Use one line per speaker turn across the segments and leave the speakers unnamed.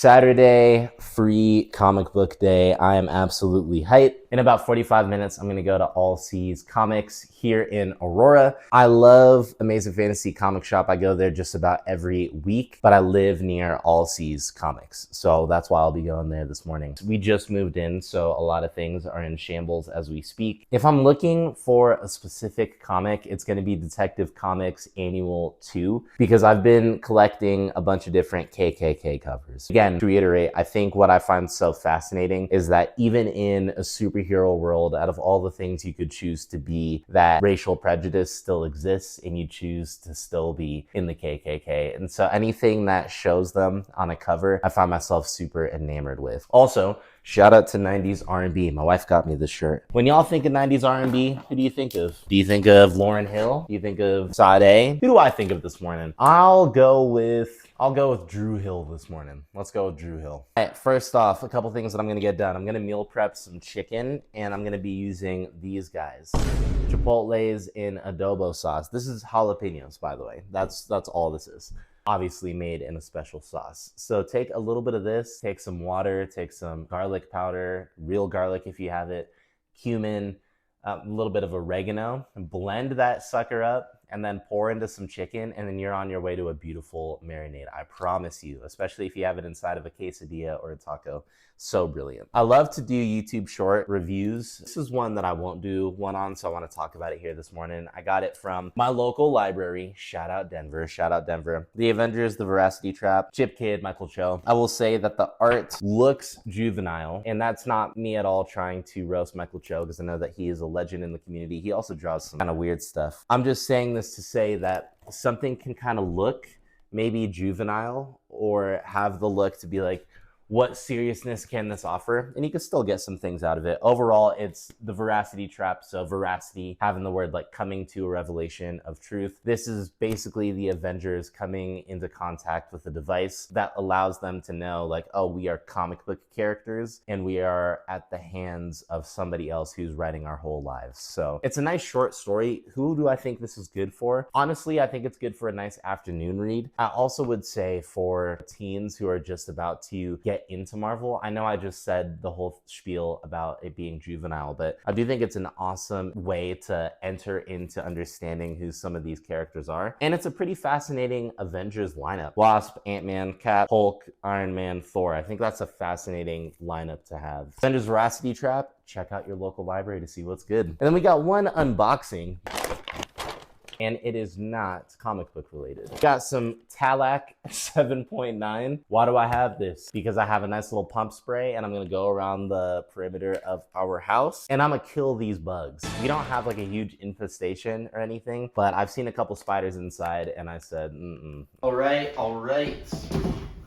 Saturday, free comic book day. I am absolutely hyped. In about 45 minutes, I'm gonna go to All Seas Comics here in Aurora. I love Amazing Fantasy Comic Shop. I go there just about every week, but I live near All Seas Comics. So that's why I'll be going there this morning. We just moved in, so a lot of things are in shambles as we speak. If I'm looking for a specific comic, it's gonna be Detective Comics Annual 2, because I've been collecting a bunch of different KKK covers. Again, to reiterate, I think what I find so fascinating is that even in a superhero world, out of all the things you could choose to be, that racial prejudice still exists and you choose to still be in the KKK. And so anything that shows them on a cover, I find myself super enamored with. Also, shout out to 90s R&B. My wife got me this shirt. When y'all think of 90s R&B, who do you think of? Do you think of Lauryn Hill? Do you think of Sade? Who do I think of this morning? I'll go with Drew Hill this morning. Let's go with Drew Hill. All right, first off, a couple things that I'm gonna get done. I'm gonna meal prep some chicken, and I'm gonna be using these guys. Chipotles in adobo sauce. This is jalapenos, by the way. That's all this is. Obviously made in a special sauce. So take a little bit of this, take some water, take some garlic powder, real garlic if you have it, cumin, a little bit of oregano, and blend that sucker up, and then pour into some chicken, and then you're on your way to a beautiful marinade. I promise you, especially if you have it inside of a quesadilla or a taco. So brilliant. I love to do YouTube short reviews. This is one that I won't do one on, so I want to talk about it here this morning. I got it from my local library. Shout out Denver. Shout out Denver. The Avengers, The Veracity Trap, Chip Kid, Michael Cho. I will say that the art looks juvenile, and that's not me at all trying to roast Michael Cho, because I know that he is a legend in the community. He also draws some kind of weird stuff. I'm just saying this to say that something can kind of look maybe juvenile or have the look to be like, what seriousness can this offer? And you can still get some things out of it. Overall, it's the veracity trap. So veracity, having the word like coming to a revelation of truth. This is basically the Avengers coming into contact with a device that allows them to know like, oh, we are comic book characters and we are at the hands of somebody else who's writing our whole lives. So it's a nice short story. Who do I think this is good for? Honestly, I think it's good for a nice afternoon read. I also would say for teens who are just about to get into Marvel. I know I just said the whole spiel about it being juvenile, but I do think it's an awesome way to enter into understanding who some of these characters are. And it's a pretty fascinating Avengers lineup. Wasp, Ant-Man, Cap, Hulk, Iron Man, Thor. I think that's a fascinating lineup to have. Avengers Veracity Trap, check out your local library to see what's good. And then we got one unboxing, and it is not comic book related. Got some Talac 7.9. Why do I have this? Because I have a nice little pump spray and I'm gonna go around the perimeter of our house and I'm gonna kill these bugs. We don't have like a huge infestation or anything, but I've seen a couple spiders inside and I said, All right.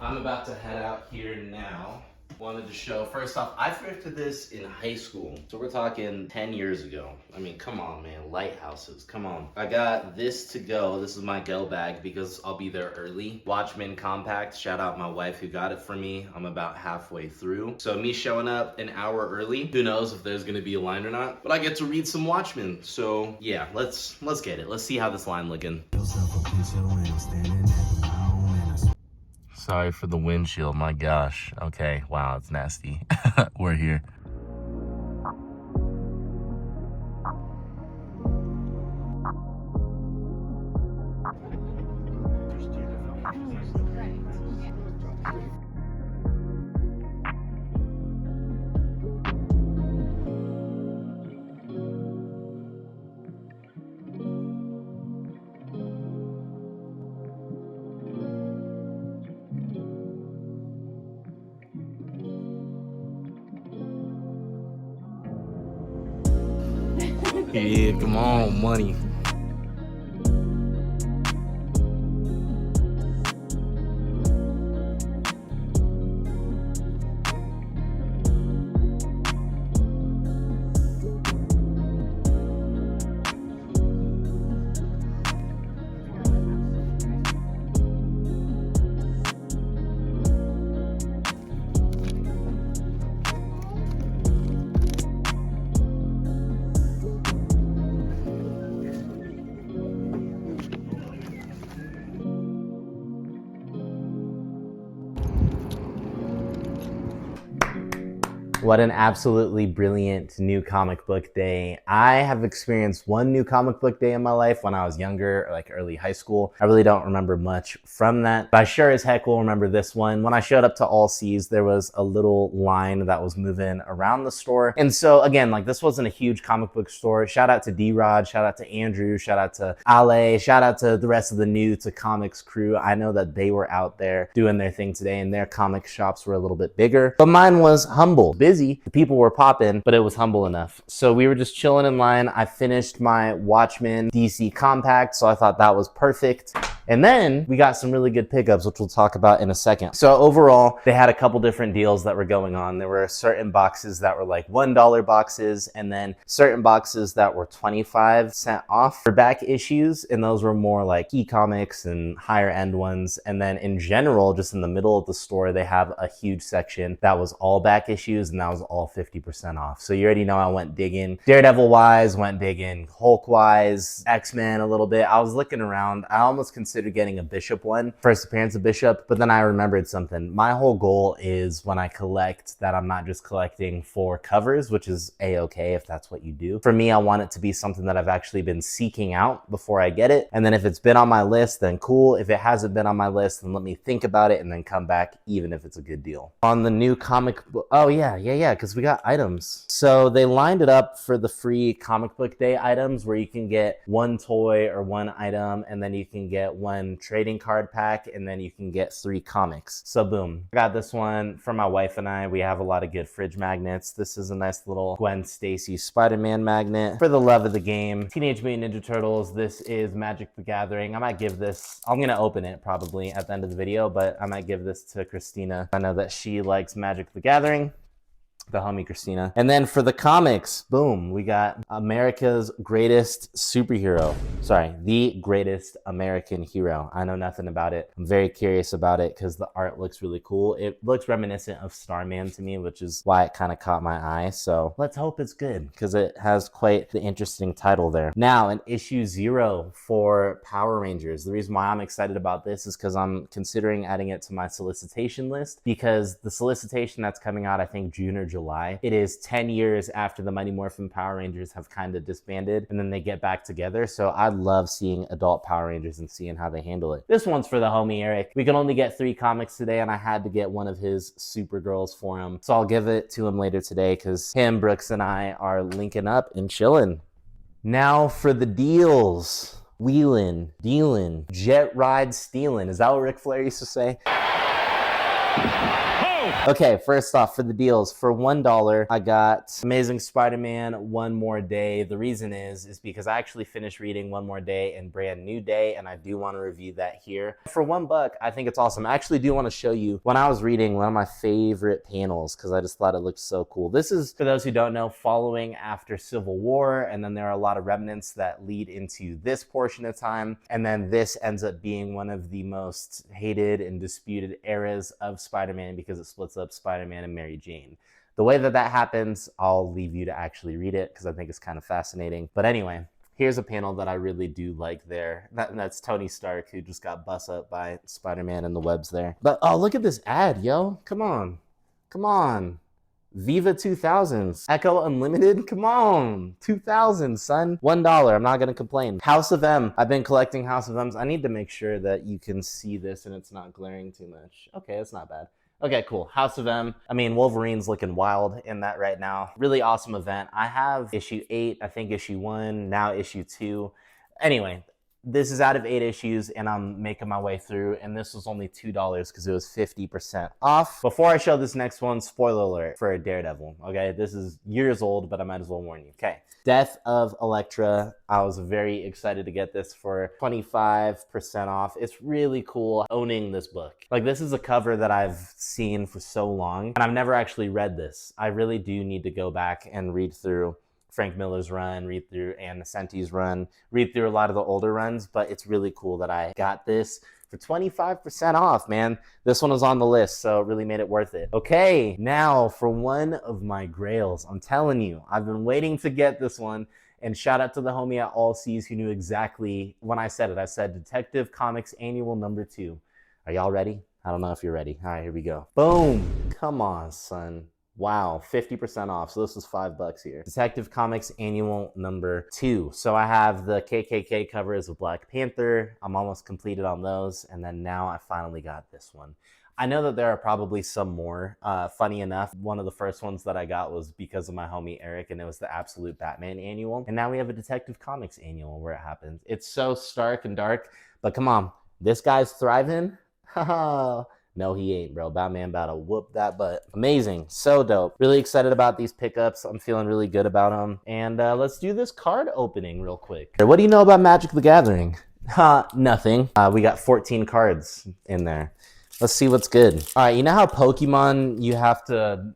I'm about to head out here now. Wanted to show, first off, I thrifted this in high school. So we're talking 10 years ago. I mean, come on, man. Lighthouses, come on. I got this to go. This is my go bag because I'll be there early. Watchmen Compact. Shout out my wife who got it for me. I'm about halfway through. So me showing up an hour early, who knows if there's gonna be a line or not, but I get to read some Watchmen. So yeah, let's get it. Let's see how this line looking. Sorry for the windshield, my gosh. Okay, wow, it's nasty. We're here. Yeah, come on, money. What an absolutely brilliant new comic book day. I have experienced one new comic book day in my life when I was younger, like early high school. I really don't remember much from that, but I sure as heck will remember this one. When I showed up to All Seas, there was a little line that was moving around the store. And so again, like this wasn't a huge comic book store. Shout out to D-Rod, shout out to Andrew, shout out to Ale, shout out to the rest of the New to Comics crew. I know that they were out there doing their thing today and their comic shops were a little bit bigger, but mine was humble. Busy, the people were popping, but it was humble enough. So we were just chilling in line. I finished my Watchmen DC compact, so I thought that was perfect. And then we got some really good pickups, which we'll talk about in a second. So overall, they had a couple different deals that were going on. There were certain boxes that were like $1 boxes, and then certain boxes that were 25% off for back issues. And those were more like key comics and higher end ones. And then in general, just in the middle of the store, they have a huge section that was all back issues, and that was all 50% off. So you already know I went digging. Daredevil wise, went digging. Hulk wise, X-Men a little bit. I was looking around. I almost considered getting a Bishop one, first appearance of Bishop, but then I remembered something. My whole goal is when I collect that I'm not just collecting for covers, which is a-okay if that's what you do. For me, I want it to be something that I've actually been seeking out before I get it. And then if it's been on my list, then cool. If it hasn't been on my list, then let me think about it and then come back, even if it's a good deal. On the new comic book, oh yeah, because we got items. So they lined it up for the free comic book day items where you can get one toy or one item, and then you can get one trading card pack, and then you can get 3 comics. So boom, I got this one for my wife and I. We have a lot of good fridge magnets. This is a nice little Gwen Stacy Spider-Man magnet. For the love of the game, Teenage Mutant Ninja Turtles. This is Magic the Gathering. I might give this, I'm gonna open it probably at the end of the video, but I might give this to Christina. I know that she likes Magic the Gathering. The homie Christina. And then for the comics, boom, we got America's greatest superhero. Sorry, the greatest American hero. I know nothing about it. I'm very curious about it because the art looks really cool. It looks reminiscent of Starman to me, which is why it kind of caught my eye. So let's hope it's good because it has quite the interesting title there. Now, in issue 0 for Power Rangers. The reason why I'm excited about this is because I'm considering adding it to my solicitation list, because the solicitation that's coming out, I think June or July. It is 10 years after the Mighty Morphin Power Rangers have kind of disbanded and then they get back together. So I love seeing adult Power Rangers and seeing how they handle it. This one's for the homie Eric. We can only get 3 comics today and I had to get one of his Supergirls for him. So I'll give it to him later today because him, Brooks, and I are linking up and chilling. Now for the deals. Wheelin', dealin', jet ride stealin'. Is that what Ric Flair used to say? Okay, first off, for the deals, for $1, I got Amazing Spider-Man One More Day. The reason is because I actually finished reading One More Day and Brand New Day, and I do want to review that here. For $1, I think it's awesome. I actually do want to show you when I was reading one of my favorite panels because I just thought it looked so cool. This is, for those who don't know, following after Civil War, and then there are a lot of remnants that lead into this portion of time, and then this ends up being one of the most hated and disputed eras of Spider-Man because it splits up Spider-Man and Mary Jane. The way that that happens, I'll leave you to actually read it because I think it's kind of fascinating. But anyway, here's a panel that I really do like there. That's Tony Stark, who just got bust up by Spider-Man and the webs there. But oh, look at this ad, yo. Come on. Come on. Viva 2000s. Echo Unlimited? Come on. 2000, son. $1. I'm not going to complain. House of M. I've been collecting House of M's. I need to make sure that you can see this and it's not glaring too much. Okay, that's not bad. Okay, cool. House of M. I mean, Wolverine's looking wild in that right now. Really awesome event. I have issue 8, I think issue 1, now issue 2. Anyway, this is out of 8 issues and I'm making my way through, and this was only $2 because it was 50% off. Before I show this next one, spoiler alert for Daredevil, okay? This is years old, but I might as well warn you. Okay. Death of Elektra. I was very excited to get this for 25% off. It's really cool owning this book. Like, this is a cover that I've seen for so long, and I've never actually read this. I really do need to go back and read through Frank Miller's run, read through Ann Nesenti's run, read through a lot of the older runs, but it's really cool that I got this for 25% off, man. This one was on the list, so it really made it worth it. Okay, now for one of my grails. I'm telling you, I've been waiting to get this one, and shout out to the homie at All Seas who knew exactly when I said it. I said Detective Comics Annual #2. Are y'all ready? I don't know if you're ready. All right, here we go. Boom. Come on, son. Wow, 50% off. So this was $5 here. Detective Comics Annual number 2. So I have the KKK covers of Black Panther. I'm almost completed on those. And then now I finally got this one. I know that there are probably some more. Funny enough, one of the first ones that I got was because of my homie Eric, and it was the Absolute Batman Annual. And now we have a Detective Comics Annual where it happens. It's so stark and dark, but come on, this guy's thriving. Haha. No, he ain't, bro. Batman about to whoop that butt. Amazing. So dope. Really excited about these pickups. I'm feeling really good about them. And let's do this card opening real quick. What do you know about Magic the Gathering? Nothing. We got 14 cards in there. Let's see what's good. All right, you know how Pokemon, you have to,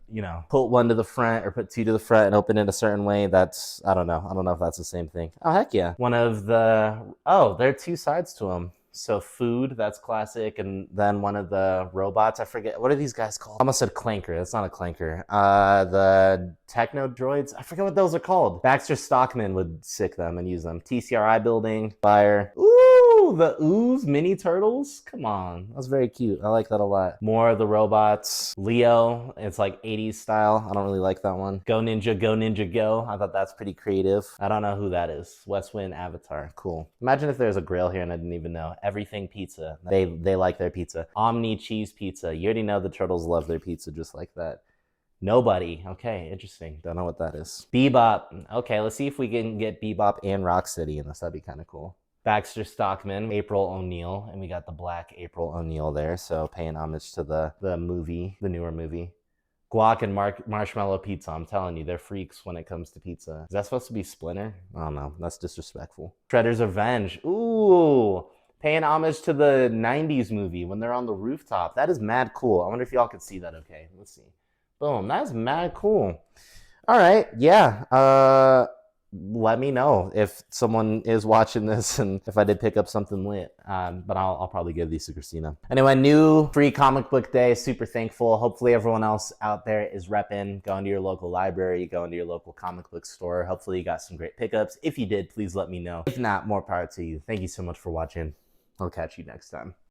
put one to the front or put two to the front and open it a certain way? That's, I don't know. I don't know if that's the same thing. Oh, heck yeah. One of the, there are two sides to them. So food, that's classic. And then one of the robots, I forget, what are these guys called? I almost said clanker. That's not a clanker. The techno droids, I forget what those are called. Baxter Stockman would sick them and use them. TCRI building, fire. Ooh, the Ooze mini turtles. Come on, that's very cute. I like that a lot. More of the robots. Leo, it's like 80s style. I don't really like that one. Go Ninja, Go Ninja, Go. I thought that's pretty creative. I don't know who that is. West Wind Avatar, cool. Imagine if there's a grill here and I didn't even know. Everything Pizza. They like their pizza. Omni Cheese Pizza. You already know the turtles love their pizza just like that. Nobody. Okay, interesting. Don't know what that is. Bebop. Okay, let's see if we can get Bebop and Rocksteady in this. That'd be kind of cool. Baxter Stockman, April O'Neil, and we got the black April O'Neil there. So paying homage to the movie, the newer movie. Guac and marshmallow pizza. I'm telling you, they're freaks when it comes to pizza. Is that supposed to be Splinter? I don't know. That's disrespectful. Shredder's Revenge. Ooh. Paying homage to the 90s movie when they're on the rooftop. That is mad cool. I wonder if y'all could see that okay. Let's see. Boom. That's mad cool. All right. Yeah. Let me know if someone is watching this and if I did pick up something lit. But I'll probably give these to Christina. Anyway, new free comic book day. Super thankful. Hopefully everyone else out there is repping. Going to your local library, going to your local comic book store. Hopefully you got some great pickups. If you did, please let me know. If not, more power to you. Thank you so much for watching. I'll catch you next time.